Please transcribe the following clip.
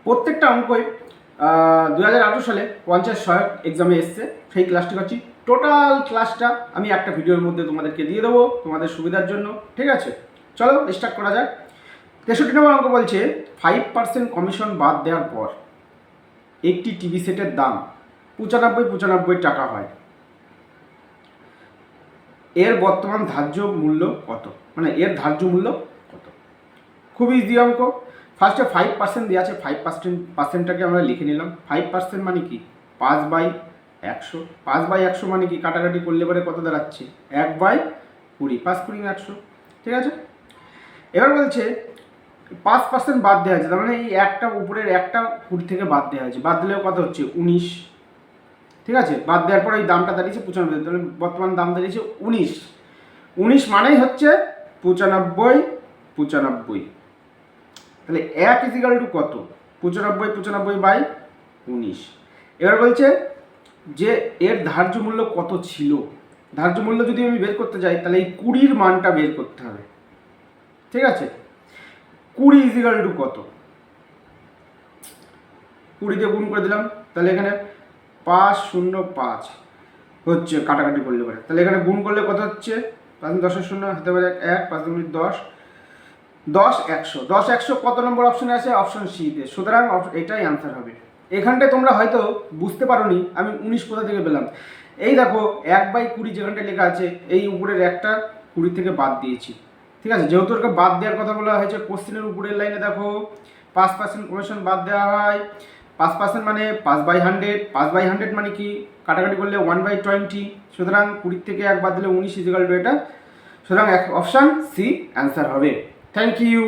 প্রত্যেকটা অঙ্কই 2018 সালে পঞ্চায়েত সহায়ক এক্সামে এসছে। সেই ক্লাসটি করছি, টোটাল ক্লাসটা আমি একটা ভিডিওর মধ্যে তোমাদেরকে দিয়ে দেবো তোমাদের সুবিধার জন্য। ঠিক আছে, চলো স্টার্ট করা যাক। 63 নম্বর অঙ্ক বলছে 5% কমিশন বাদ দেওয়ার পর একটি টিভি সেটের দাম 95 টাকা হয়, এর বর্তমান ধার্য মূল্য কত? মানে এর ধার্য মূল্য কত? খুব ইজি অঙ্ক। ফার্স্টে 5% দেওয়া আছে, 5%টাকে আমরা লিখে নিলাম। 5% মানে কি? 5/100। 5/100 মানে কি? কাটাকাটি করলে পরে কত দাঁড়াচ্ছে? 1/20। 5×20 = 100। ঠিক আছে, এবার বলছে 5% বাদ দেওয়া হয়েছে, তার মানে এই একটা উপরের একটা 20 থেকে বাদ দেওয়া হয়েছে। বাদ দিলেও কত হচ্ছে? 19। ঠিক আছে, বাদ দেওয়ার পর এই দামটা দাঁড়িয়েছে 95, তাহলে বর্তমান দাম দাঁড়িয়েছে 19। 19 মানেই হচ্ছে 95। তাহলে 1 = কত? 95/19। এবার বলছে যে এর ধার্য মূল্য কত ছিল। ধার্য মূল্য যদি আমি বের করতে যাই তাহলে এই 20-র মানটা বের করতে হবে। ঠিক আছে, 20 = কত? 20 দিয়ে গুণ করে দিলাম, তাহলে এখানে 505 হচ্ছে কাটাকাটি করলে পারে। তাহলে এখানে গুণ করলে কত হচ্ছে? 5 10 0 হাতে পারে 1, 5 × 10, 10 100। 10 100 কত নম্বর অপশনে আছে? অপশন সি তে। সুতরাং এটাই আনসার হবে। এখানটায় তোমরা হয়তো বুঝতে পারোনি আমি 19 কোথা থেকে পেলাম। এই দেখো 1/20 যেখানটায় লেখা আছে, এই উপরের একটা 20 থেকে বাদ দিয়েছি। ঠিক আছে, যেহেতু ওকে বাদ দেওয়ার কথা বলা হয়েছে, কোশ্চেনের উপরের লাইনে দেখো 5% কমিশন বাদ দেওয়া হয়। 5% মানে 5/100। 5/100 মানে কি? কাটাকাটি করলে 1/20। সুতরাং 20 থেকে 1 বাদ দিলে 19 = এটা। সুতরাং অপশান সি অ্যান্সার হবে। Thank you.